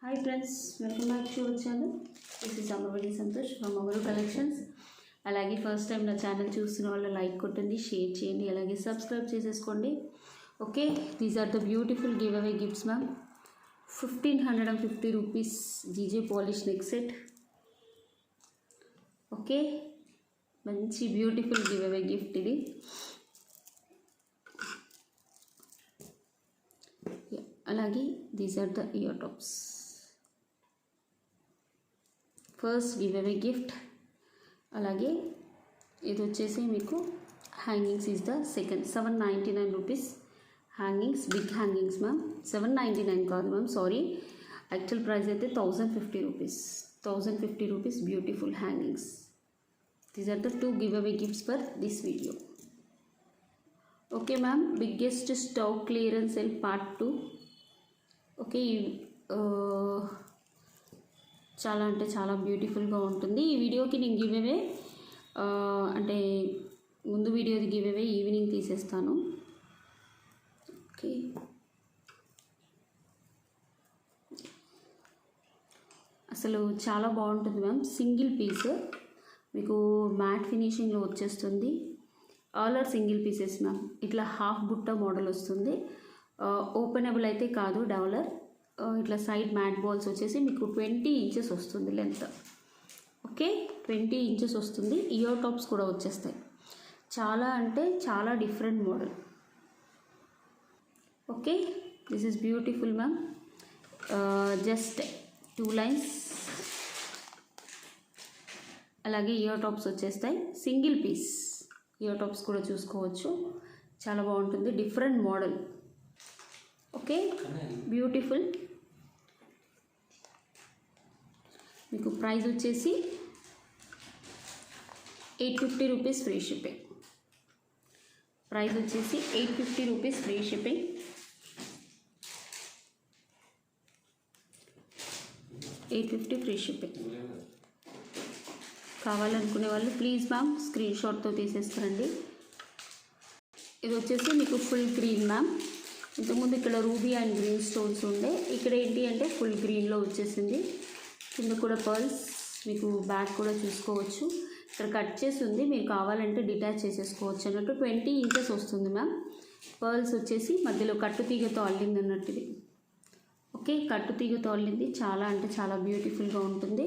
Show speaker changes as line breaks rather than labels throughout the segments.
Hi friends, welcome back to our channel. This is Amavali Santosh from Amaru Collections. అలాగే first time నా channel చూస్తున్న వాళ్ళు like కొట్టండి, share చేయండి, అలాగే సబ్స్క్రైబ్ చేసేసుకోండి. Okay, these are the beautiful give away gifts ma'am. 1550 rupees GJ polish neck set. Okay, మంచి beautiful give away gift ఇది. అలాగే these are the ear tops. First give away gift. అలాగే ఇది వచ్చేసి మీకు hangings is the second. 799 rupees hangings, big hangings ma'am. 799 కాదు ma'am, sorry, actual price అయితే 1050 rupees. 1050 rupees beautiful hangings. These are the 2 give away gifts for this video. Okay ma'am, biggest stock clearance sale part 2. Okay, చాలా అంటే చాలా బ్యూటిఫుల్గా ఉంటుంది ఈ వీడియోకి. నేను గివ్ అవే అంటే ముందు వీడియోది గివ్ అవే ఈవినింగ్ తీసేస్తాను. ఓకే, అసలు చాలా బాగుంటుంది మ్యామ్. సింగిల్ పీస్ మీకు మ్యాట్ ఫినిషింగ్లో వచ్చేస్తుంది. All are single pieces ma'am. ఇట్లా హాఫ్ బుట్ట మోడల్ వస్తుంది. ఓపెనబుల్ అయితే కాదు డెవలర్. ఇట్లా సైడ్ మ్యాట్ బాల్స్ వచ్చేసి మీకు 20 ఇంచెస్ వస్తుంది లెంత్. ఓకే, 20 ఇంచెస్ వస్తుంది. ఇయర్ టాప్స్ కూడా వచ్చేస్తాయి. చాలా అంటే చాలా different model. Okay, this is beautiful ma'am. Just 2 lines. అలాగే ఇయర్ టాప్స్ వచ్చేస్తాయి. సింగిల్ పీస్ ఇయర్ టాప్స్ కూడా చూసుకోవచ్చు. చాలా బాగుంటుంది, డిఫరెంట్ మోడల్. Okay, beautiful. మీకు ప్రైస్ వచ్చేసి 850 రూపీస్ ఫ్రీ షిప్పింగ్. ప్రైస్ వచ్చేసి 850 rupees free shipping. 850 free shipping. కావాలనుకునే వాళ్ళు ప్లీజ్ మ్యామ్ స్క్రీన్ షాట్తో తీసేస్తారండి. ఇది వచ్చేసి మీకు ఫుల్ గ్రీన్ మ్యామ్. ఇంతకుముందు ఇక్కడ రూబీ అండ్ గ్రీన్ స్టోన్స్ ఉండే, ఇక్కడ ఏంటి అంటే ఫుల్ గ్రీన్లో వచ్చేసింది. కింద కూడా పర్ల్స్, మీకు బ్యాక్ కూడా చూసుకోవచ్చు. ఇక్కడ కట్ చేసి ఉంది, మీరు కావాలంటే డిటాచ్ చేసేసుకోవచ్చు అన్నట్టు. 20 ఇంచెస్ వస్తుంది మ్యామ్. పర్ల్స్ వచ్చేసి మధ్యలో కట్టుతీగతో అల్లింది అన్నట్టు ఇది. ఓకే, కట్టుతీగతో అల్లింది. చాలా అంటే చాలా బ్యూటిఫుల్గా ఉంటుంది.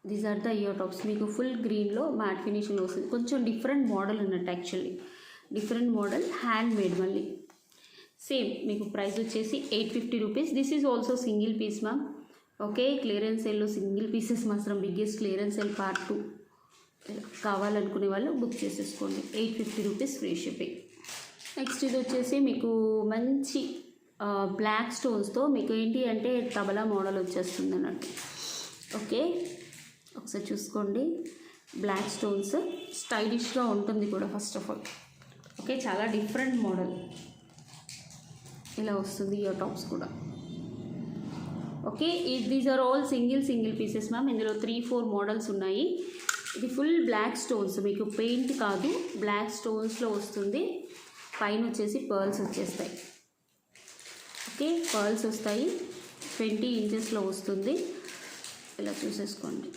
These are the ear tops. మీకు ఫుల్ గ్రీన్లో మ్యాట్ ఫినిషింగ్ వస్తుంది. కొంచెం డిఫరెంట్ మోడల్ అన్నట్టు, actually different model, hand made మళ్ళీ. సేమ్ మీకు ప్రైస్ వచ్చేసి 850 rupees. This is also single piece ma'am. Okay, clearance సేల్లో సింగిల్ పీసెస్ మాత్రం బిగ్గెస్ట్ క్లియరెన్స్ సేల్ పార్ట్ 2. కావాలనుకునే వాళ్ళు బుక్ చేసేసుకోండి. 850 రూపీస్ ఫ్రీ షిప్పింగ్. నెక్స్ట్ ఇది వచ్చేసి మీకు మంచి బ్లాక్ స్టోన్స్తో మీకు ఏంటి అంటే తబలా మోడల్ వచ్చేస్తుంది అన్నట్టు. ఓకే, ఒకసారి చూసుకోండి. బ్లాక్ స్టోన్స్ స్టైలిష్గా ఉంటుంది కూడా ఫస్ట్ ఆఫ్ ఆల్. ఓకే, చాలా డిఫరెంట్ మోడల్. ఇలా వస్తుంది ఇయర్ టాప్స్ కూడా. Okay, these are all single pieces ma'am. ఇందులో 3-4 మోడల్స్ ఉన్నాయి. ఇది ఫుల్ బ్లాక్ స్టోన్స్, మీకు పెయింట్ కాదు, బ్లాక్ స్టోన్స్లో వస్తుంది. పైన వచ్చేసి పర్ల్స్ వచ్చేస్తాయి. ఓకే, పర్ల్స్ వస్తాయి. 20 ఇంచెస్లో వస్తుంది. ఇలా చూసేసుకోండి.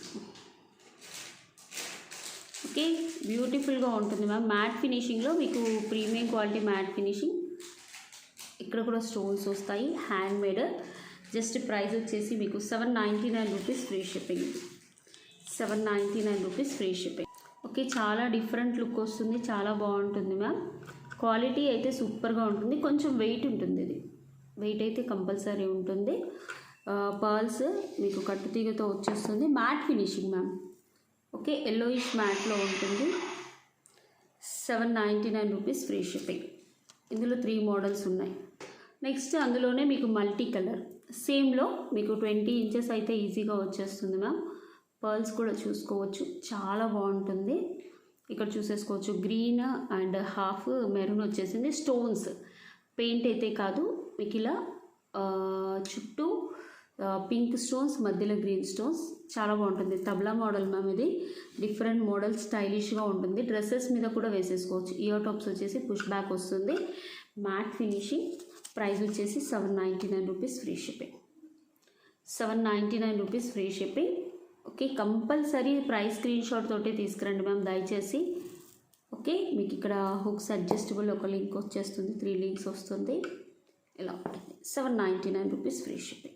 ఓకే, బ్యూటిఫుల్గా ఉంటుంది మ్యామ్. మ్యాట్ ఫినిషింగ్లో మీకు ప్రీమియం క్వాలిటీ మ్యాట్ ఫినిషింగ్. ఇక్కడ కూడా స్టోన్స్ వస్తాయి, హ్యాండ్ మేడ్. జస్ట్ ప్రైస్ వచ్చేసి మీకు 799 rupees free shipping. 799 rupees free shipping. Okay, చాలా డిఫరెంట్ లుక్ వస్తుంది, చాలా బాగుంటుంది మ్యామ్. క్వాలిటీ అయితే సూపర్గా ఉంటుంది. కొంచెం వెయిట్ ఉంటుంది, ఇది వెయిట్ అయితే కంపల్సరీ ఉంటుంది. పర్ల్స్ మీకు కట్టుతీగతో వచ్చేస్తుంది. Matte finishing ma'am. Okay, yellowish మ్యాట్లో ఉంటుంది. 799 రూపీస్ ఫ్రీ షిప్పింగ్. ఇందులో 3 మోడల్స్ ఉన్నాయి. నెక్స్ట్ అందులోనే మీకు మల్టీ కలర్ సేమ్లో మీకు 20 ఇంచెస్ అయితే ఈజీగా వచ్చేస్తుంది మ్యామ్. పర్ల్స్ కూడా చూసుకోవచ్చు, చాలా బాగుంటుంది. ఇక్కడ చూసేసుకోవచ్చు, గ్రీన్ అండ్ హాఫ్ మెరూన్ వచ్చేసింది. స్టోన్స్ పెయింట్ అయితే కాదు, మీకు ఇలా చుట్టూ పింక్ స్టోన్స్, మధ్యలో గ్రీన్ స్టోన్స్. చాలా బాగుంటుంది. Tabla model ma'am. ఇది డిఫరెంట్ మోడల్, స్టైలిష్గా ఉంటుంది. డ్రెస్సెస్ మీద కూడా వేసేసుకోవచ్చు. ఇయర్ టాప్స్ వచ్చేసి పుష్ బ్యాక్ వస్తుంది. Matte finishing. ప్రైస్ వచ్చేసి 799 rupees free shipping. 799 rupees free shipping. Okay, compulsory price screen shot తోటి తీసుకురండి మ్యామ్ దయచేసి. ఓకే, మీకు ఇక్కడ హుక్స్ అడ్జస్టబుల్ ఒక లింక్ వచ్చేస్తుంది, 3 లింక్స్ వస్తుంది. ఇలా ఉంటుంది. 799 rupees free shipping.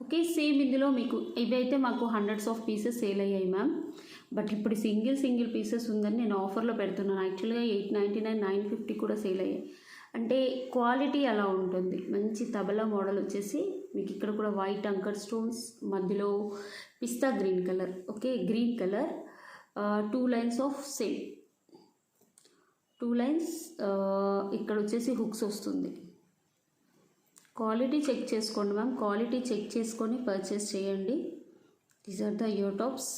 Okay, same ఇందులో మీకు ఇవైతే మాకు హండ్రెడ్స్ ఆఫ్ పీసెస్ సేల్ అయ్యాయి మ్యామ్. బట్ ఇప్పుడు సింగిల్ పీసెస్ ఉందని నేను ఆఫర్లో పెడుతున్నాను. యాక్చువల్గా 899, 950 కూడా సేల్ అయ్యాయి. అంటే క్వాలిటీ అలా ఉంటుంది. మంచి తబలా మోడల్ వచ్చేసి మీకు ఇక్కడ కూడా వైట్ అంకర్ స్టోన్స్, మధ్యలో పిస్తా green colour. Okay, green colour 2 lines of same 2 lines. ఇక్కడ వచ్చేసి హుక్స్ వస్తుంది. క్వాలిటీ చెక్ చేసుకోండి మ్యామ్, క్వాలిటీ చెక్ చేసుకొని పర్చేస్ చేయండి. These are the ear tops,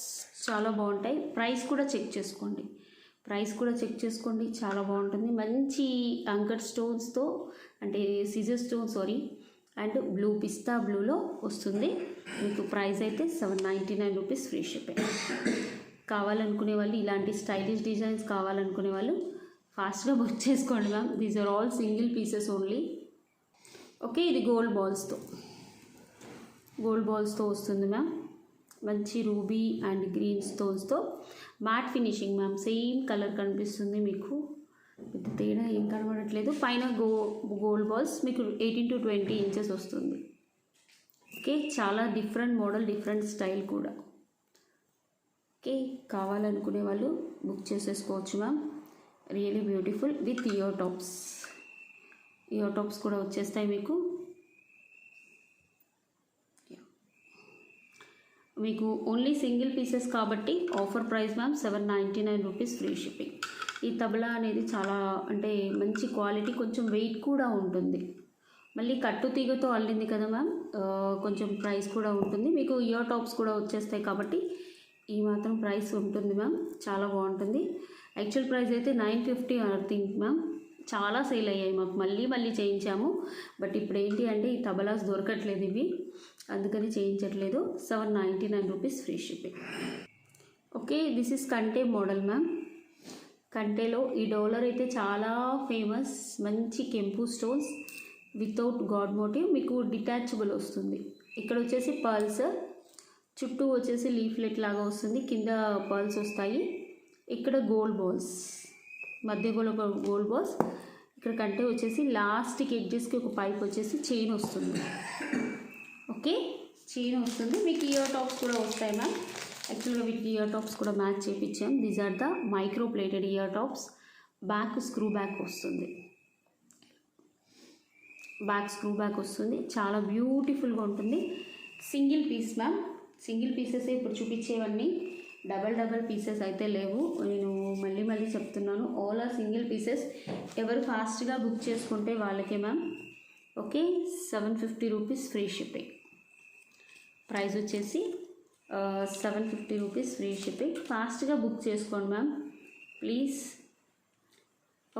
చాలా బాగుంటాయి. ప్రైస్ కూడా చెక్ చేసుకోండి, చాలా బాగుంటుంది. మంచి అంకర్ స్టోన్స్తో, అంటే సిజర్ స్టోన్ అండ్ బ్లూ, పిస్తా బ్లూలో వస్తుంది. మీకు ప్రైస్ అయితే 799 రూపీస్ ఫ్రీ షిప్పింగ్. కావాలనుకునే వాళ్ళు, ఇలాంటి స్టైలిష్ డిజైన్స్ కావాలనుకునే వాళ్ళు ఫాస్ట్గా బుక్ చేసుకోండి ma'am. These are all single pieces only. Okay, ఇది గోల్డ్ బాల్స్తో వస్తుంది మ్యామ్. మంచి రూబీ అండ్ గ్రీన్ స్టోన్స్తో matte finishing ma'am. Same colour కనిపిస్తుంది మీకు, పెద్ద తేడా ఏం కనబడట్లేదు. పైన గోల్డ్ బాల్స్ మీకు 18 to 20 ఇంచెస్ వస్తుంది. ఓకే, చాలా డిఫరెంట్ మోడల్, డిఫరెంట్ స్టైల్ కూడా. ఓకే, కావాలనుకునే వాళ్ళు బుక్ చేసేసుకోవచ్చు ma'am. Really beautiful with ear tops కూడా వచ్చేస్తాయి మీకు. ఓన్లీ సింగిల్ పీసెస్ కాబట్టి offer price ma'am 799 rupees free shipping. ఈ తబలా అనేది చాలా అంటే మంచి క్వాలిటీ, కొంచెం వెయిట్ కూడా ఉంటుంది. మళ్ళీ కట్టు తీగతో అల్లింది కదా మ్యామ్, కొంచెం ప్రైస్ కూడా ఉంటుంది. మీకు ఇయర్ టాప్స్ కూడా వచ్చేస్తాయి కాబట్టి ఈ మాత్రం ప్రైస్ ఉంటుంది మ్యామ్. చాలా బాగుంటుంది. యాక్చువల్ ప్రైస్ అయితే 950 ఐ థింక్ మ్యామ్. చాలా సేల్ అయ్యాయి మాకు, మళ్ళీ చేయించాము. బట్ ఇప్పుడు ఏంటి అంటే ఈ తబలాస్ దొరకట్లేదు ఇవి, అందుకని చేయించట్లేదు. 799 rupees free shipping. Okay, this is కంటే మోడల్ మ్యామ్. కంటేలో ఈ డోలర్ అయితే చాలా ఫేమస్. మంచి కెంపు స్టోన్స్ వితౌట్ గాడ్ మోటివ్, మీకు డిటాచబుల్ వస్తుంది. ఇక్కడ వచ్చేసి పర్ల్స్, చుట్టూ వచ్చేసి లీఫ్లెట్ లాగా వస్తుంది, కింద పర్ల్స్ వస్తాయి. ఇక్కడ గోల్డ్ బాల్స్, మధ్య గోల్డ్ బాల్స్. ఇక్కడ కంటే వచ్చేసి లాస్ట్కి ఎడ్జెస్కి ఒక పైప్ వచ్చేసి చైన్ వస్తుంది. ఓకే, చైన్ వస్తుంది. మీకు ఇయర్ టాప్స్ కూడా వస్తాయి మ్యామ్. యాక్చువల్గా వీటికి ఇయర్ టాప్స్ కూడా మ్యాచ్ చేయించాం. These are the micro plated ear tops. Back screw back వస్తుంది. చాలా బ్యూటిఫుల్గా ఉంటుంది. Single piece ma'am. Single pieces ఇప్పుడు చూపించేవన్నీ, డబల్ పీసెస్ అయితే లేవు. నేను మళ్ళీ చెప్తున్నాను, ఆల్ ఆర్ సింగిల్ పీసెస్. ఎవరు ఫాస్ట్గా బుక్ చేసుకుంటే వాళ్ళకే ma'am. Okay, 750 rupees free shipping. Price వచ్చేసి 750 రూపీస్ ఫ్రీ షిప్పింగ్. ఫాస్ట్గా బుక్ చేసుకోండి ma'am please.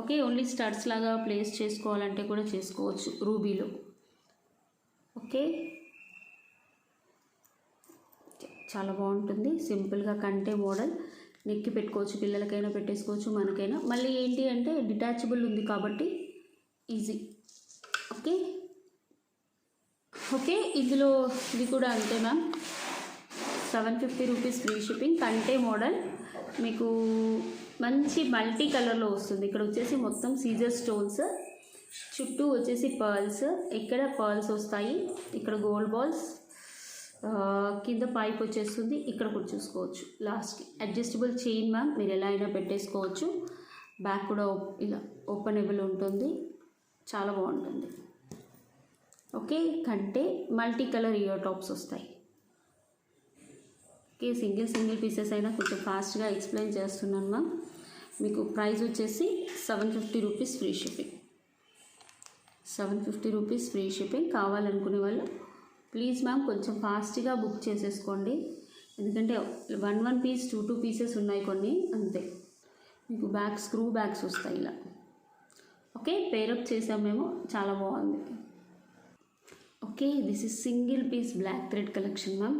Okay, only studs లాగా ప్లేస్ చేసుకోవాలంటే కూడా చేసుకోవచ్చు రూబీలో. ఓకే, చాలా బాగుంటుంది. సింపుల్గా కంటే మోడల్, నెక్కి పెట్టుకోవచ్చు, పిల్లలకైనా పెట్టేసుకోవచ్చు, మనకైనా. మళ్ళీ ఏంటి అంటే డిటాచబుల్ ఉంది కాబట్టి ఈజీ. ఓకే, ఇందులో ఇది కూడా అంతే మ్యామ్. 750 rupees free shipping. కంటే మోడల్ మీకు మంచి మల్టీ కలర్లో వస్తుంది. ఇక్కడ వచ్చేసి మొత్తం సీజర్ స్టోన్స్, చుట్టూ వచ్చేసి పర్ల్స్. ఇక్కడ పర్ల్స్ వస్తాయి, ఇక్కడ గోల్డ్ బాల్స్, కింద పైప్ వచ్చేస్తుంది. ఇక్కడ కూడా చూసుకోవచ్చు లాస్ట్కి అడ్జస్టబుల్ చైన్ మ్యామ్. మీరు ఎలా అయినా పెట్టేసుకోవచ్చు. బ్యాక్ కూడా ఇలా ఓపెనబుల్ ఉంటుంది, చాలా బాగుంటుంది. ఓకే, కంటే మల్టీ కలర్ ఇయర్ టాప్స్ వస్తాయి. ఓకే, సింగిల్ పీసెస్ అయినా కొంచెం ఫాస్ట్గా ఎక్స్ప్లెయిన్ చేస్తున్నాను మ్యామ్. మీకు ప్రైస్ వచ్చేసి 750 rupees free shipping. 750 rupees free shipping. కావాలనుకునే వాళ్ళు ప్లీజ్ మ్యామ్ కొంచెం ఫాస్ట్గా బుక్ చేసేసుకోండి. ఎందుకంటే 1 పీస్ 2 పీసెస్ ఉన్నాయి కొన్ని, అంతే. మీకు స్క్రూ బ్యాగ్స్ వస్తాయి ఇలా. ఓకే, పేరప్ చేసాం మేము, చాలా బాగుంది. Okay, this is single piece black thread collection ma'am.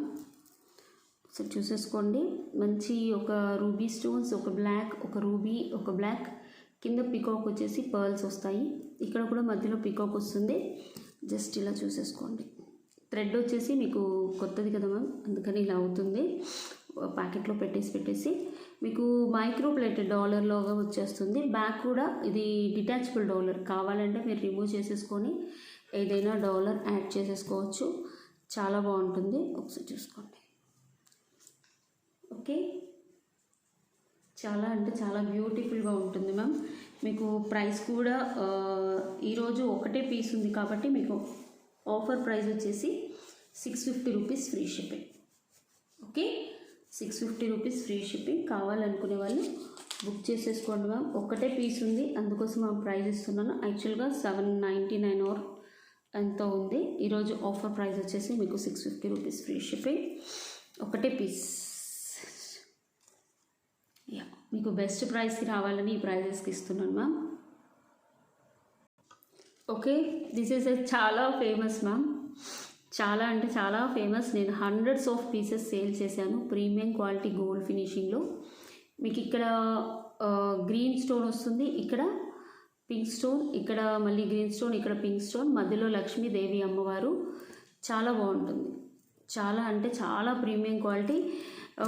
So చూసేసుకోండి. మంచి ఒక రూబీ స్టోన్స్, ఒక బ్లాక్, ఒక రూబీ, ఒక బ్లాక్, కింద పికాక్ వచ్చేసి పర్ల్స్ వస్తాయి. ఇక్కడ కూడా మధ్యలో పికాక్ వస్తుంది, జస్ట్ ఇలా చూసేసుకోండి. థ్రెడ్ వచ్చేసి మీకు కొత్తది కదా మ్యామ్, అందుకని ఇలా అవుతుంది. ప్యాకెట్లో పెట్టేసి మీకు మైక్రో ప్లేటెడ్ డాలర్లోగా వచ్చేస్తుంది. బ్యాక్ కూడా ఇది డిటాచబుల్ డాలర్, కావాలంటే మీరు రిమూవ్ చేసేసుకొని ఏదైనా డాలర్ యాడ్ చేసేసుకోవచ్చు. చాలా బాగుంటుంది, ఒకసారి చూసుకోండి. ఓకే, చాలా అంటే చాలా బ్యూటిఫుల్గా ఉంటుంది మ్యామ్. మీకు ప్రైస్ కూడా ఈరోజు ఒకటే పీస్ ఉంది కాబట్టి మీకు ఆఫర్ ప్రైస్ వచ్చేసి 650 rupees free shipping. Okay, 650 rupees free shipping. కావాలనుకునే వాళ్ళు బుక్ చేసేసుకోండి మ్యామ్. ఒకటే పీస్ ఉంది, అందుకోసం ఆ ప్రైస్ ఇస్తున్నాను. యాక్చువల్గా 799 ఆర్ ఎంతో ఉంది. ఈరోజు ఆఫర్ ప్రైస్ వచ్చేసి మీకు 650 రూపీస్ ఫ్రీ షిప్పింగ్, ఒకటే పీస్. యా, మీకు బెస్ట్ ప్రైస్కి రావాలని ఈ ప్రైజెస్కి ఇస్తున్నాను మ్యామ్. ఓకే, దిస్ ఈజ్ చాలా ఫేమస్ మ్యామ్, చాలా అంటే చాలా ఫేమస్. నేను హండ్రెడ్స్ ఆఫ్ పీసెస్ సేల్ చేశాను ప్రీమియం క్వాలిటీ గోల్డ్ ఫినిషింగ్లో. మీకు ఇక్కడ గ్రీన్ స్టోన్ వస్తుంది, ఇక్కడ పింక్ స్టోన్, ఇక్కడ మళ్ళీ గ్రీన్ స్టోన్, ఇక్కడ పింక్ స్టోన్, మధ్యలో లక్ష్మీదేవి అమ్మవారు. చాలా బాగుంటుంది, చాలా అంటే చాలా ప్రీమియం క్వాలిటీ.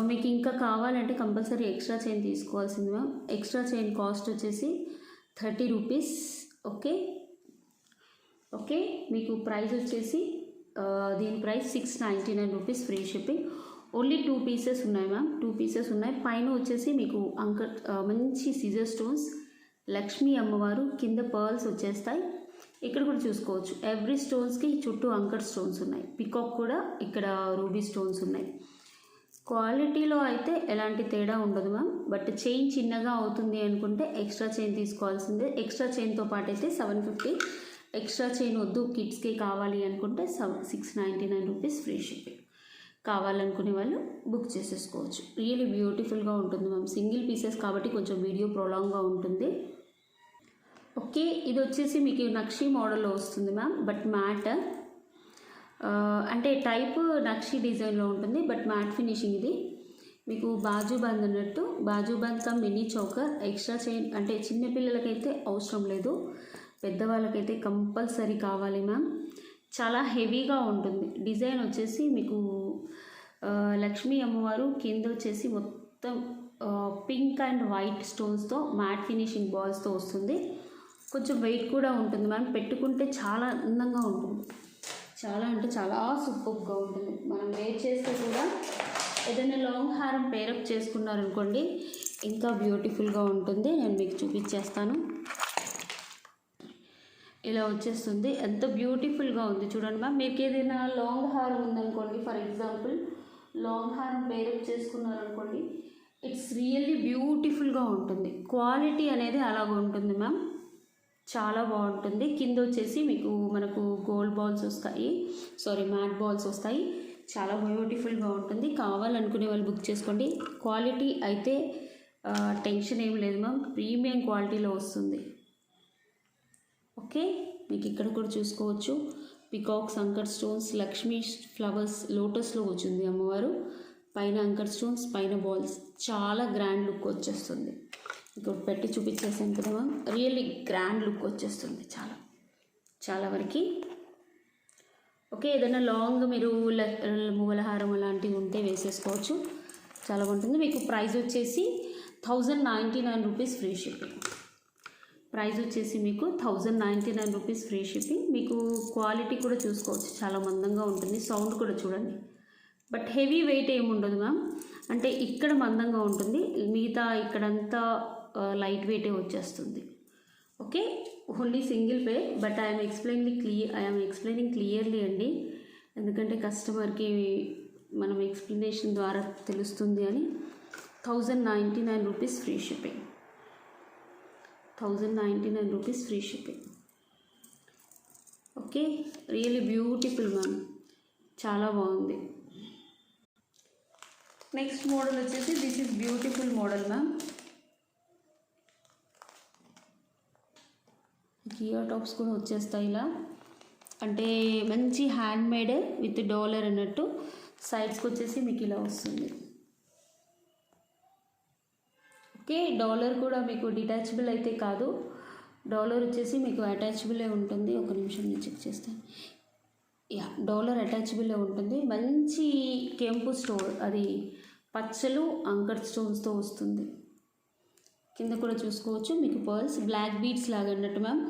మీకు ఇంకా కావాలంటే కంపల్సరీ ఎక్స్ట్రా చైన్ తీసుకోవాల్సింది మ్యామ్. ఎక్స్ట్రా చైన్ కాస్ట్ వచ్చేసి 30 రూపీస్. ఓకే ఓకే, మీకు ప్రైస్ వచ్చేసి దీని price 699 rupees free shipping. Only 2 pieces ఉన్నాయి మ్యామ్, 2 పీసెస్ ఉన్నాయి. పైన వచ్చేసి మీకు మంచి సిజర్ స్టోన్స్, లక్ష్మీ అమ్మవారు, కింద పర్ల్స్ వచ్చేస్తాయి. ఇక్కడ కూడా చూసుకోవచ్చు, ఎవ్రీ స్టోన్స్కి చుట్టూ అంకర్ స్టోన్స్ ఉన్నాయి. పికాక్ కూడా ఇక్కడ రూబీ స్టోన్స్ ఉన్నాయి. క్వాలిటీలో అయితే ఎలాంటి తేడా ఉండదు మ్యామ్. బట్ చైన్ చిన్నగా అవుతుంది అనుకుంటే ఎక్స్ట్రా చైన్ తీసుకోవాల్సిందే. ఎక్స్ట్రా చైన్తో పాటు అయితే 750. ఎక్స్ట్రా చైన్ వద్దు, కిడ్స్కి కావాలి అనుకుంటే 699 రూపీస్ ఫ్రీ షిప్పింగ్. కావాలనుకునే వాళ్ళు బుక్ చేసేసుకోవచ్చు. రియల్లీ బ్యూటిఫుల్గా ఉంటుంది మ్యామ్. సింగిల్ పీసెస్ కాబట్టి కొంచెం వీడియో ప్రొలాంగ్గా ఉంటుంది. ఓకే, ఇది వచ్చేసి మీకు నక్షి మోడల్లో వస్తుంది మ్యామ్, బట్ మ్యాట్ అంటే టైప్ నక్షి డిజైన్లో ఉంటుంది, బట్ మ్యాట్ ఫినిషింగ్. ఇది మీకు బాజు బంద్ అన్నట్టు, baju band cum mini choker. Extra chain అంటే చిన్నపిల్లలకైతే అవసరం లేదు, పెద్దవాళ్ళకైతే కంపల్సరీ కావాలి మ్యామ్. చాలా హెవీగా ఉంటుంది. డిజైన్ వచ్చేసి మీకు లక్ష్మీ అమ్మవారు, కింద వచ్చేసి మొత్తం పింక్ అండ్ వైట్ స్టోన్స్తో మ్యాట్ ఫినిషింగ్ బాల్స్తో వస్తుంది. కొంచెం వెయిట్ కూడా ఉంటుంది మ్యామ్. పెట్టుకుంటే చాలా అందంగా ఉంటుంది, చాలా అంటే చాలా సూపర్గా ఉంటుంది. మనం వేర్ చేస్తే కూడా ఏదైనా లాంగ్ హారం పేరప్ చేసుకున్నారనుకోండి ఇంకా బ్యూటిఫుల్గా ఉంటుంది. నేను మీకు చూపించేస్తాను. ఇలా వచ్చేస్తుంది, ఎంత బ్యూటిఫుల్గా ఉంది చూడండి మ్యామ్. మీకు ఏదైనా లాంగ్ హారం ఉందనుకోండి, ఫర్ ఎగ్జాంపుల్ లాంగ్ హారం పేరప్ చేసుకున్నారనుకోండి, ఇట్స్ రియల్లీ బ్యూటిఫుల్గా ఉంటుంది. క్వాలిటీ అనేది అలాగ ఉంటుంది మ్యామ్, చాలా బాగుంటుంది. కింద వచ్చేసి మీకు మనకు గోల్డ్ బాల్స్ వస్తాయి, మ్యాట్ బాల్స్ వస్తాయి. చాలా బ్యూటిఫుల్గా ఉంటుంది. కావాలనుకునే వాళ్ళు బుక్ చేసుకోండి. క్వాలిటీ అయితే టెన్షన్ ఏం లేదు మ్యామ్, ప్రీమియం క్వాలిటీలో వస్తుంది. ఓకే, మీకు ఇక్కడ కూడా చూసుకోవచ్చు, పికాక్స్, అంకర్ స్టోన్స్, లక్ష్మీ ఫ్లవర్స్, లోటస్లో వచ్చింది అమ్మవారు. పైన అంకర్ స్టోన్స్, పైన బాల్స్, చాలా గ్రాండ్ లుక్ వచ్చేస్తుంది. ఇక్కడ పెట్టి చూపించేసాను కదా మ్యామ్, రియల్లీ గ్రాండ్ లుక్ వచ్చేస్తుంది చాలా చాలా వరకు. ఓకే, ఏదైనా లాంగ్ మీరు మూలహారం అలాంటివి ఉంటే వేసేసుకోవచ్చు, చాలా బాగుంటుంది. మీకు ప్రైస్ వచ్చేసి 1099 రూపీస్ ఫ్రీ షిప్పింగ్. ప్రైస్ వచ్చేసి మీకు 1099 రూపీస్ ఫ్రీ షిప్పింగ్. మీకు క్వాలిటీ కూడా చూసుకోవచ్చు, చాలా మందంగా ఉంటుంది. సౌండ్ కూడా చూడండి, బట్ హెవీ వెయిట్ ఏమి ఉండదు మ్యామ్. అంటే ఇక్కడ మందంగా ఉంటుంది, మిగతా ఇక్కడంతా లైట్ వెయిటే వచ్చేస్తుంది. Okay, only single pay, but I'm explaining clearly అండి, ఎందుకంటే కస్టమర్కి మనం ఎక్స్ప్లెనేషన్ ద్వారా తెలుస్తుంది అని. 1099 rupees free shipping, 1099 rupees free shipping. Okay, really beautiful ma'am, చాలా బాగుంది. నెక్స్ట్ మోడల్ వచ్చేసి this is beautiful model ma'am. Year tops కూడా వచ్చేస్తాయి ఇలా, అంటే మంచి హ్యాండ్ మేడ్ విత్ డాలర్ అన్నట్టు. సైడ్స్కి వచ్చేసి మీకు ఇలా వస్తుంది. ఓకే, డాలర్ కూడా మీకు డిటాచబుల్ అయితే కాదు, డాలర్ వచ్చేసి మీకు అటాచబులే ఉంటుంది. ఒక నిమిషం నేను చెక్ చేస్తాను. యా, డాలర్ అటాచబులే ఉంటుంది. మంచి కెంపు స్టోన్, అది పచ్చలు అంకర్ స్టోన్స్తో వస్తుంది. కింద కూడా చూసుకోవచ్చు మీకు పర్ల్స్ బ్లాక్ బీడ్స్ లాగా అన్నట్టు మ్యామ్.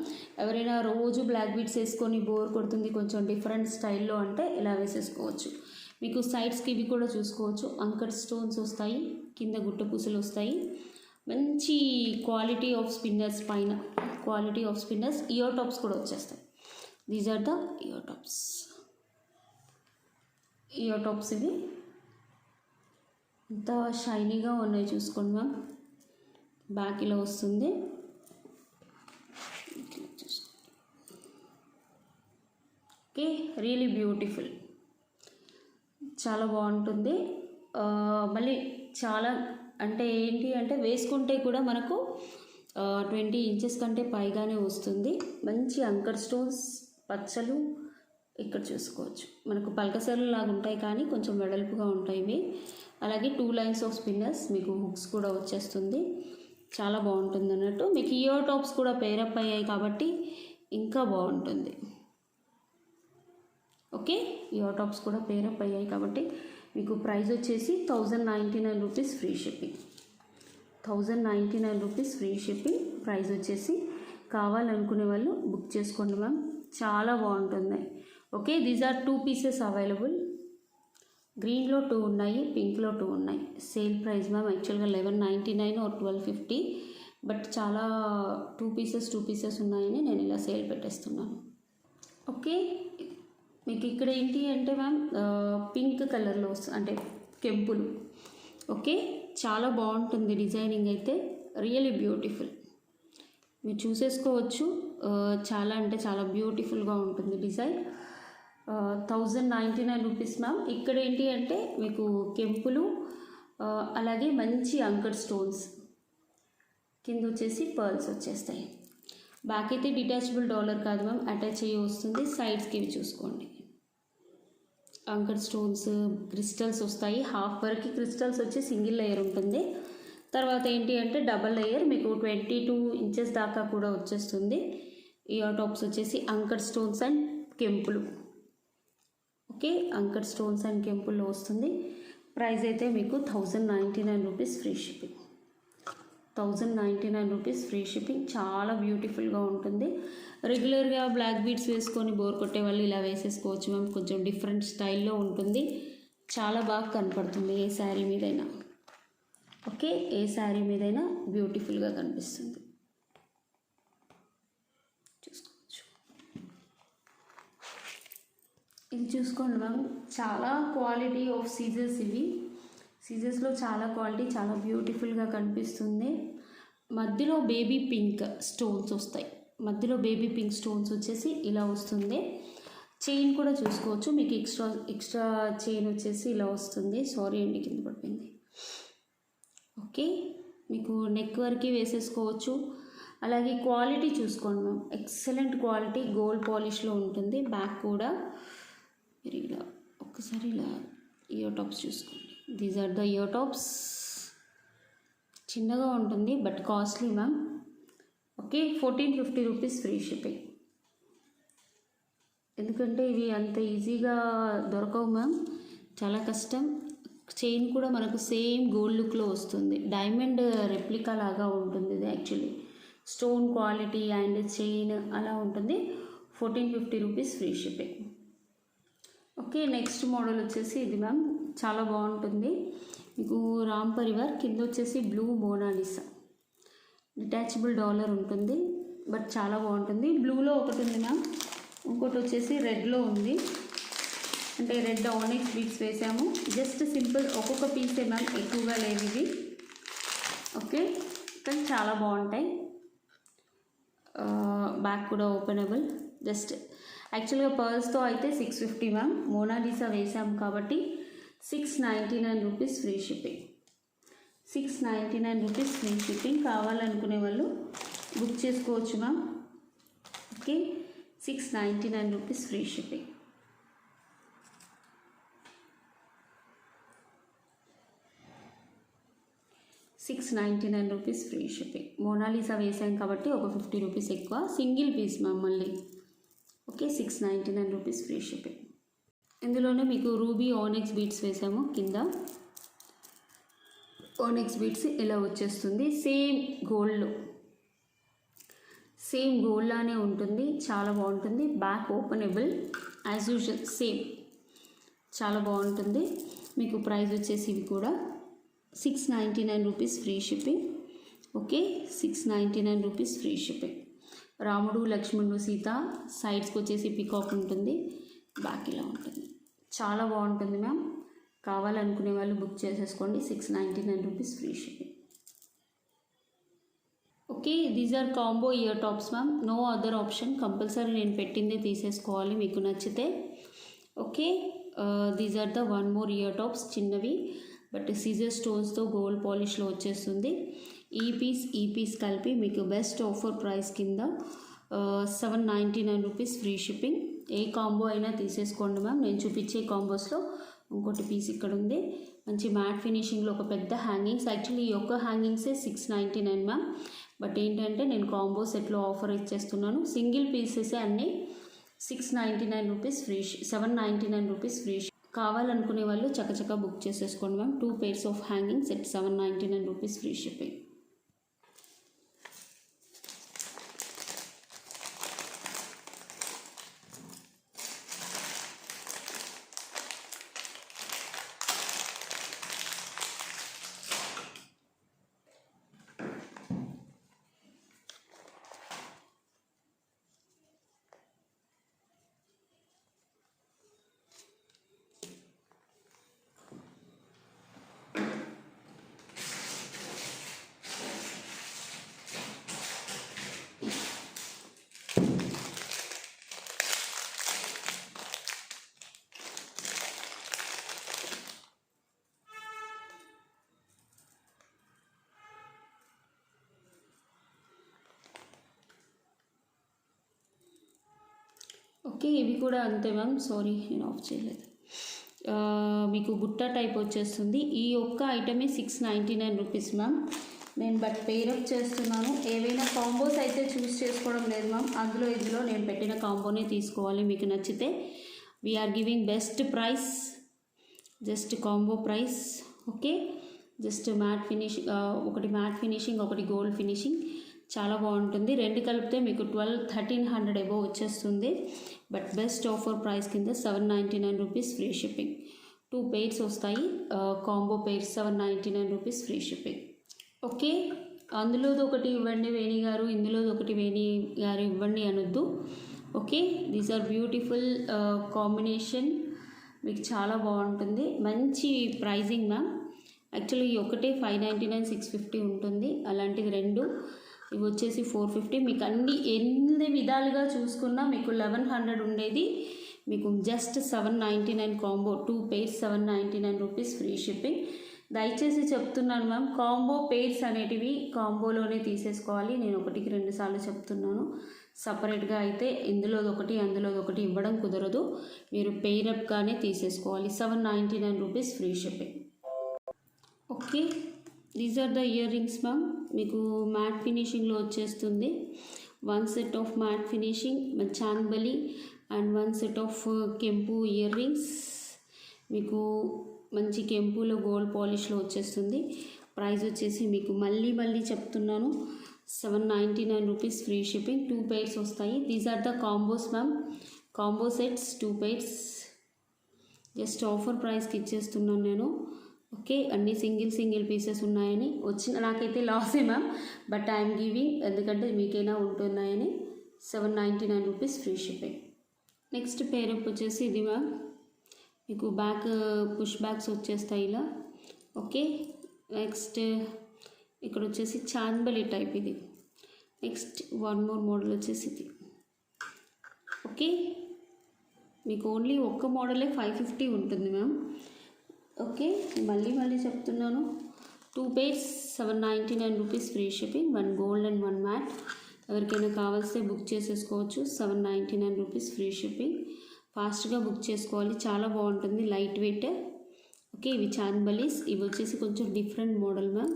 ఎవరైనా రోజు బ్లాక్ బీడ్స్ వేసుకొని బోర్ కొడుతుంది కొంచెం డిఫరెంట్ స్టైల్లో అంటే ఇలా వేసేసుకోవచ్చు. మీకు సైడ్స్కి ఇవి కూడా చూసుకోవచ్చు, అంకర్ స్టోన్స్ వస్తాయి, కింద గుట్ట పూసలు వస్తాయి. మంచి క్వాలిటీ ఆఫ్ స్పిన్నర్స్, పైన quality of spinners. Ear tops కూడా వచ్చేస్తాయి. These are the ear tops. Ear tops ఇవి ఎంత షైనీగా ఉన్నాయి చూసుకోండి మ్యామ్. బ్యాక్ ఇలా వస్తుంది. ఓకే, రియలీ బ్యూటిఫుల్, చాలా బాగుంటుంది. మళ్ళీ చాలా అంటే ఏంటి అంటే వేసుకుంటే కూడా మనకు 20 ఇంచెస్ కంటే పైగానే వస్తుంది. మంచి అంకర్ స్టోన్స్, పచ్చలు ఇక్కడ చూసుకోవచ్చు. మనకు పలకసర్లు లాగా ఉంటాయి కానీ కొంచెం వెడల్పుగా ఉంటాయి ఇవి. అలాగే 2 లైన్స్ ఆఫ్ స్పిన్నర్స్, మీకు హుక్స్ కూడా వచ్చేస్తుంది. చాలా బాగుంటుంది అన్నట్టు. మీకు ఇయర్ టాప్స్ కూడా పేరప్ అయ్యాయి కాబట్టి ఇంకా బాగుంటుంది. ఓకే, ఇయర్ టాప్స్ కూడా పేరప్ అయ్యాయి కాబట్టి మీకు ప్రైస్ వచ్చేసి 1099 rupees free shipping. 1099 rupees free shipping price వచ్చేసి. కావాలనుకునే వాళ్ళు బుక్ చేసుకోండి మ్యామ్, చాలా బాగుంటుంది. Okay, these are 2 pieces available. గ్రీన్లో 2 ఉన్నాయి, పింక్లో 2 ఉన్నాయి. సేల్ ప్రైస్ మ్యామ్ యాక్చువల్గా 1199 ఆర్ 1250, బట్ చాలా 2 పీసెస్ ఉన్నాయని నేను ఇలా సేల్ పెట్టేస్తున్నాను. ఓకే, మీకు ఇక్కడ ఏంటి అంటే మ్యామ్ పింక్ కలర్లో అంటే కెంపులు. ఓకే, చాలా బాగుంటుంది డిజైనింగ్ అయితే, రియల్లీ బ్యూటిఫుల్. మీరు చూసేసుకోవచ్చు, చాలా అంటే చాలా బ్యూటిఫుల్గా ఉంటుంది డిజైన్. 1099 rupees ma'am. ఇక్కడ ఏంటి అంటే మీకు కెంపులు, అలాగే మంచి అంకర్ స్టోన్స్, కింద వచ్చేసి పర్ల్స్ వచ్చేస్తాయి. బ్యాక్ అయితే డిటాచబుల్ డాలర్ కాదు మ్యామ్, అటాచ్ అయ్యి వస్తుంది. సైడ్స్కి ఇవి చూసుకోండి, అంకర్ స్టోన్స్, క్రిస్టల్స్ వస్తాయి. హాఫ్ వరకు క్రిస్టల్స్ వచ్చి సింగిల్ లేయర్ ఉంటుంది. తర్వాత ఏంటి అంటే డబల్ లేయర్, మీకు 22 ఇంచెస్ దాకా కూడా వచ్చేస్తుంది. ఇయర్ టాప్స్ వచ్చేసి అంకర్ స్టోన్స్ అండ్ కెంపులు. ఓకే, అంకర్ స్టోన్స్ అండ్ కెంపుల్లో వస్తుంది. ప్రైస్ అయితే మీకు 1099 rupees free shipping. 1099 rupees free shipping. చాలా బ్యూటిఫుల్గా ఉంటుంది. రెగ్యులర్గా బ్లాక్ బీడ్స్ వేసుకొని బోర్ కొట్టే వాళ్ళు ఇలా వేసేసుకోవచ్చు మ్యామ్. కొంచెం డిఫరెంట్ స్టైల్లో ఉంటుంది, చాలా బాగా కనపడుతుంది ఏ శారీ మీదైనా. ఓకే, ఏ శారీ మీదైనా బ్యూటిఫుల్గా కనిపిస్తుంది. చూసుకోవచ్చు, ఇది చూసుకోండి మ్యామ్. చాలా క్వాలిటీ ఆఫ్ సీజర్స్ ఇవి. సీజర్స్లో చాలా క్వాలిటీ, చాలా బ్యూటిఫుల్గా కనిపిస్తుంది. మధ్యలో బేబీ పింక్ స్టోన్స్ వస్తాయి. మధ్యలో బేబీ పింక్ స్టోన్స్ వచ్చేసి ఇలా వస్తుంది. చైన్ కూడా చూసుకోవచ్చు, మీకు ఎక్స్ట్రా చైన్ వచ్చేసి ఇలా వస్తుంది. సారీ అండి, కింద పడిపోయింది. ఓకే, మీకు నెక్ వరకు వేసేసుకోవచ్చు. అలాగే క్వాలిటీ చూసుకోండి మ్యామ్, ఎక్సలెంట్ క్వాలిటీ, గోల్డ్ పాలిష్లో ఉంటుంది. బ్యాక్ కూడా మీరు ఇలా ఒక్కసారి ఇలా ఇయర్ టాప్స్ చూసుకోండి. These are the ear tops. చిన్నగా ఉంటుంది but costly ma'am. Okay, 1450 rupees free shipping. ఎందుకంటే ఇవి అంత ఈజీగా దొరకవు మ్యామ్, చాలా కష్టం. చైన్ కూడా మనకు సేమ్ గోల్డ్ లుక్లో వస్తుంది, డైమండ్ రెప్లికా లాగా ఉంటుంది. ఇది actually stone quality and chain అలా ఉంటుంది. 1450 rupees free shipping. Okay, next model వచ్చేసి ఇది మ్యామ్, చాలా బాగుంటుంది. మీకు రామ్ పరివార్, కింద వచ్చేసి బ్లూ మోనాలిసా, డిటాచబుల్ డాలర్ ఉంటుంది బట్ చాలా బాగుంటుంది. బ్లూలో ఒకటి ఉంది మ్యామ్, ఇంకోటి వచ్చేసి రెడ్లో ఉంది. అంటే రెడ్ ఆనిక్స్ బీడ్స్ వేసాము, జస్ట్ సింపుల్ ఒక్కొక్క పీసే మ్యామ్, ఎక్కువగా లేవు ఇవి. ఓకే, కానీ చాలా బాగుంటాయి. బ్యాక్ కూడా ఓపెనబుల్. జస్ట్ యాక్చువల్గా పర్ల్స్తో అయితే 650 మ్యామ్, మోనాలిసా వేసాము కాబట్టి 699 rupees free shipping. 699 rupees free shipping. కావాలనుకునే వాళ్ళు బుక్ చేసుకోవచ్చు ma'am. Okay, 699 rupees free shipping. 699 rupees free shipping. Mona Lisa వేసాం కాబట్టి ఒక 50 రూపీస్ ఎక్కువ. సింగిల్ పీస్ మ్యామ్ మళ్ళీ. Okay, 699 rupees free shipping. ఇందులోనే మీకు రూబీ ఓనెక్స్ బీడ్స్ వేసాము. కింద ఓనెక్స్ బీడ్స్ ఇలా వచ్చేస్తుంది. సేమ్ గోల్డ్ లానే ఉంటుంది. చాలా బాగుంటుంది. Back openable as usual same. చాలా బాగుంటుంది. మీకు ప్రైస్ వచ్చేసి ఇవి కూడా 699 rupees free shipping. Okay, 699 rupees free shipping. రాముడు, లక్ష్మణుడు, సీత సైడ్స్కి వచ్చేసి పికాక్ ఉంటుంది. బ్యాక్ ఇలా ఉంటుంది. చాలా బాగుంటుంది మ్యామ్. కావాలనుకునే వాళ్ళు బుక్ చేసేసుకోండి. 699 rupees free shipping. Okay, these are combo ear tops ma'am. No other option. Compulsory నేను పెట్టిందే తీసేసుకోవాలి మీకు నచ్చితే. Okay, these are the one more ear tops. చిన్నవి బట్ సీజర్ స్టోన్స్తో గోల్డ్ పాలిష్లో వచ్చేస్తుంది. ఈ పీస్ కలిపి మీకు బెస్ట్ ఆఫర్ ప్రైస్ కింద 799 రూపీస్ ఫ్రీ షిప్పింగ్. ఏ కాంబో అయినా తీసేసుకోండి మ్యామ్. నేను చూపించే కాంబోస్లో ఇంకోటి పీస్ ఇక్కడ ఉంది. మంచి మ్యాట్ ఫినిషింగ్లో ఒక పెద్ద హ్యాంగింగ్స్. యాక్చువల్లీ ఈ ఒక్క హ్యాంగింగ్సే 699 మ్యామ్. బట్ ఏంటంటే నేను కాంబో సెట్లో ఆఫర్ ఇచ్చేస్తున్నాను. సింగిల్ పీసెస్ అన్నీ 699 రూపీస్ ఫ్రీ 799 రూపీస్ ఫ్రీ. కావాలనుకునే వాళ్ళు చకచక బుక్ చేసేసుకోండి ma'am. 2 pairs of hangings at 799 rupees free shipping. Okay, ఇవి కూడా అంతే మ్యామ్. సారీ, నేను ఆఫ్ చేయలేదు. మీకు బుట్ట టైప్ వచ్చేస్తుంది. ఈ ఒక్క ఐటమే 699 రూపీస్ మ్యామ్. నేను బట్ పేరప్ చేస్తున్నాను. ఏవైనా కాంబోస్ అయితే చూస్ చేసుకోవడం లేదు మ్యామ్. ఇందులో నేను పెట్టిన కాంబోనే తీసుకోవాలి మీకు నచ్చితే. We're giving best price, just combo price. Okay, just matte finishing, ఒకటి మ్యాట్ ఫినిషింగ్, ఒకటి గోల్డ్ ఫినిషింగ్. చాలా బాగుంటుంది. రెండు కలిపితే మీకు 1300 అబోవ్ వచ్చేస్తుంది. బట్ బెస్ట్ ఆఫర్ ప్రైస్ కింద 799 రూపీస్ ఫ్రీ షిప్పింగ్. 2 pairs వస్తాయి. Combo pairs 799 rupees free shipping. Okay, అందులోది ఒకటి ఇవ్వండి వేణి గారు, ఇందులోది ఒకటి వేణి గారు ఇవ్వండి అనొద్దు. Okay, these are beautiful combination. మీకు చాలా బాగుంటుంది. మంచి ప్రైజింగ్ మ్యామ్. యాక్చువల్లీ ఒకటే 599, 650 ఉంటుంది. అలాంటిది రెండు. ఇవి వచ్చేసి 450. మీకు ఎన్ని విధాలుగా చూసుకున్నా మీకు 1100 ఉండేది. మీకు just 799 combo. 2 pairs 799 rupees free shipping. దయచేసి చెప్తున్నాను మ్యామ్, కాంబో పేర్స్ అనేటివి కాంబోలోనే తీసేసుకోవాలి. నేను 1కి 2 సార్లు చెప్తున్నాను. సపరేట్గా అయితే ఇందులోది ఒకటి అందులోది ఒకటి ఇవ్వడం కుదరదు. మీరు పెయిరప్గానే తీసేసుకోవాలి. 799 rupees free shipping. Okay, these are the ear rings ma'am. మీకు మ్యాట్ ఫినిషింగ్లో వచ్చేస్తుంది. 1 set of matte finishing chandbali and 1 set of కెంపు ఇయర్ రింగ్స్. మీకు మంచి కెంపులో గోల్డ్ పాలిష్లో వచ్చేస్తుంది. ప్రైస్ వచ్చేసి మీకు మళ్ళీ చెప్తున్నాను, 799 రూపీస్ ఫ్రీ షిప్పింగ్. 2 pairs వస్తాయి. These are the combos ma'am. Combo sets 2 pairs. Just offer ప్రైస్కి ఇచ్చేస్తున్నాను నేను. ఓకే, అన్ని సింగిల్ పీసెస్ ఉన్నాయని నాకైతే లాసే మ్యామ్. బట్ ఐఎమ్ గివింగ్, ఎందుకంటే మీకైనా ఉంటున్నాయని. 799 rupees free shipping. Next pair up వచ్చేసి ఇది మ్యామ్. మీకు బ్యాక్ పుష్ బ్యాగ్స్ వచ్చేస్తాయి ఇలా. ఓకే, నెక్స్ట్ ఇక్కడ వచ్చేసి చాంద్బలి టైప్ ఇది. నెక్స్ట్ 1 more మోడల్ వచ్చేసి ఇది. ఓకే, మీకు ఓన్లీ ఒక్క మోడలే 550 ఉంటుంది మ్యామ్. ఓకే, మళ్ళీ చెప్తున్నాను. 2 pairs 799 rupees free shipping. 1 gold and 1 matte. ఎవరికైనా కావాల్స్తే బుక్ చేసేసుకోవచ్చు. 799 రూపీస్ ఫ్రీ షిప్పింగ్. ఫాస్ట్గా బుక్ చేసుకోవాలి. చాలా బాగుంటుంది, లైట్ వెయిట్. ఓకే, ఇవి చాంద్బలీస్. ఇవి వచ్చేసి కొంచెం డిఫరెంట్ మోడల్ మ్యామ్.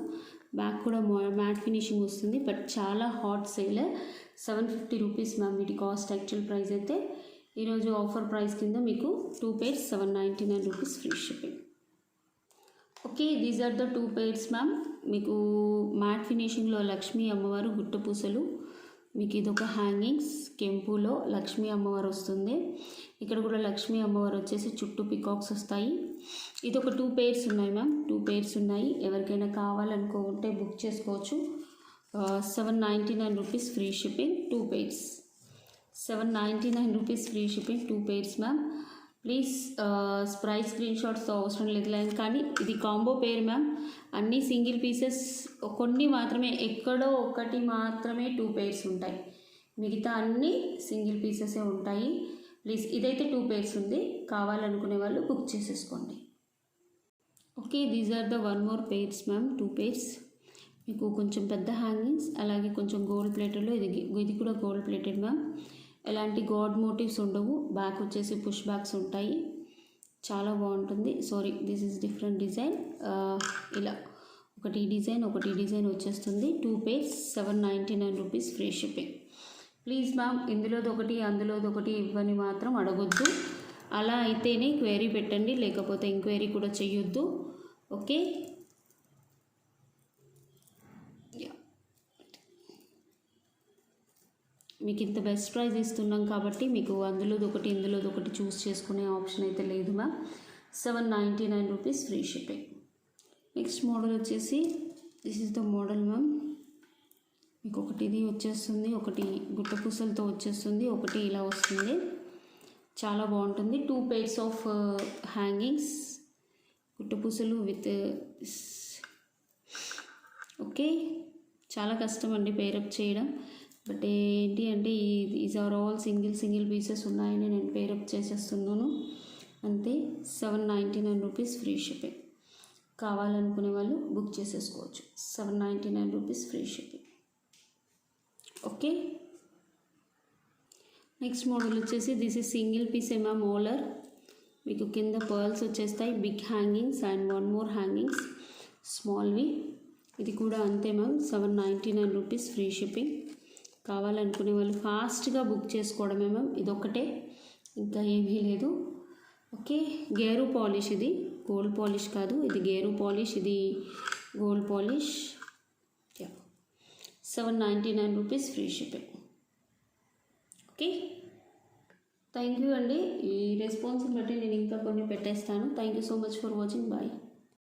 బ్యాక్ కూడా మ్యాట్ ఫినిషింగ్ వస్తుంది. బట్ చాలా హాట్ సేల్. 750 రూపీస్ మ్యామ్ వీటి కాస్ట్. యాక్చువల్ ప్రైస్ అయితే ఈరోజు ఆఫర్ ప్రైస్ కింద మీకు 2 pairs 799 rupees free shipping. Okay, these are the 2 pairs ma'am. మీకు మ్యాట్ ఫినిషింగ్లో లక్ష్మీ అమ్మవారు గుట్ట పూసలు, మీకు ఇదొక హ్యాంగింగ్స్ కెంపులో లక్ష్మీ అమ్మవారు వస్తుంది. ఇక్కడ కూడా లక్ష్మీ అమ్మవారు వచ్చేసి చుట్టూ పికాక్స్ వస్తాయి. ఇది ఒక 2 pairs ఉన్నాయి మ్యామ్. 2 pairs ఉన్నాయి. ఎవరికైనా కావాలనుకుంటే బుక్ చేసుకోవచ్చు. 799 rupees free shipping 2 pairs. 799 rupees free shipping 2 pairs ma'am. Please price screen షాట్స్తో అవసరం లేదు, కానీ ఇది కాంబో పేర్ మ్యామ్. అన్నీ సింగిల్ పీసెస్, కొన్ని మాత్రమే ఎక్కడో ఒకటి మాత్రమే 2 pairs ఉంటాయి. మిగతా అన్నీ సింగిల్ పీసెసే ఉంటాయి. ప్లీజ్ ఇదైతే 2 pairs ఉంది. కావాలనుకునే వాళ్ళు బుక్ చేసేసుకోండి. Okay, these are the 1 more pairs ma'am. 2 pairs. మీకు కొంచెం పెద్ద హ్యాంగింగ్స్, అలాగే కొంచెం గోల్డ్ ప్లేటెడ్లో ఇది కూడా గోల్డ్ ప్లేటెడ్ మ్యామ్. ఎలాంటి గాడ్ మోటివ్స్ ఉండవు. బ్యాక్ వచ్చేసి పుష్ బ్యాక్స్ ఉంటాయి. చాలా బాగుంటుంది. Sorry, this is different design. ఇలా ఒకటి డిజైన్ వచ్చేస్తుంది. 2 pairs 799 rupees free shipping. Please ma'am, ఇందులోది ఒకటి అందులోది ఒకటి ఇవ్వని మాత్రం అడగొద్దు. అలా అయితేనే క్వైరీ పెట్టండి, లేకపోతే ఎంక్వైరీ కూడా చెయ్యొద్దు. ఓకే, మీకు ఇంత బెస్ట్ ప్రైస్ ఇస్తున్నాం కాబట్టి మీకు అందులోది ఒకటి ఇందులోది ఒకటి చూస్ చేసుకునే ఆప్షన్ అయితే లేదు ma'am. 799 rupees free shipping. Next model వచ్చేసి this is the model ma'am. మీకు ఒకటి ఇది వచ్చేస్తుంది, ఒకటి గుట్ట పూసలతో వచ్చేస్తుంది, ఒకటి ఇలా వస్తుంది. చాలా బాగుంటుంది. 2 pairs ఆఫ్ హ్యాంగింగ్స్, గుట్ట పూసలు విత్ ఓకే. చాలా కష్టం అండి పేరప్ చేయడం. బట్ ఏంటి అంటే is are all single pieces ఉన్నాయని నేను పేరప్ చేసేస్తున్నాను అంతే. 799 రూపీస్ ఫ్రీ షిప్పింగ్. కావాలనుకునే వాళ్ళు బుక్ చేసేసుకోవచ్చు. 799 rupees free shipping. Okay, next model వచ్చేసి దిస్ ఈజ్ సింగిల్ పీస్ మోలర్. మీకు కింద పర్ల్స్ వచ్చేస్తాయి, big hangings and 1 more hangings స్మాల్వి. ఇది కూడా అంతే మ్యామ్. 799 rupees free shipping. కావాలనుకునే వాళ్ళు ఫాస్ట్గా బుక్ చేసుకోవడమే మ్యామ్. ఇదొక్కటే, ఇంకా ఏమీ లేదు. ఓకే, గేరు పాలిష్. ఇది గోల్డ్ పాలిష్ కాదు, ఇది గేరు పాలిష్, ఇది gold polish. 799 rupees free shipping. Okay, thank you అండి. ఈ రెస్పాన్స్ని బట్టి నేను ఇంకా కొన్ని పెట్టేస్తాను. Thank you so much for watching. Bye.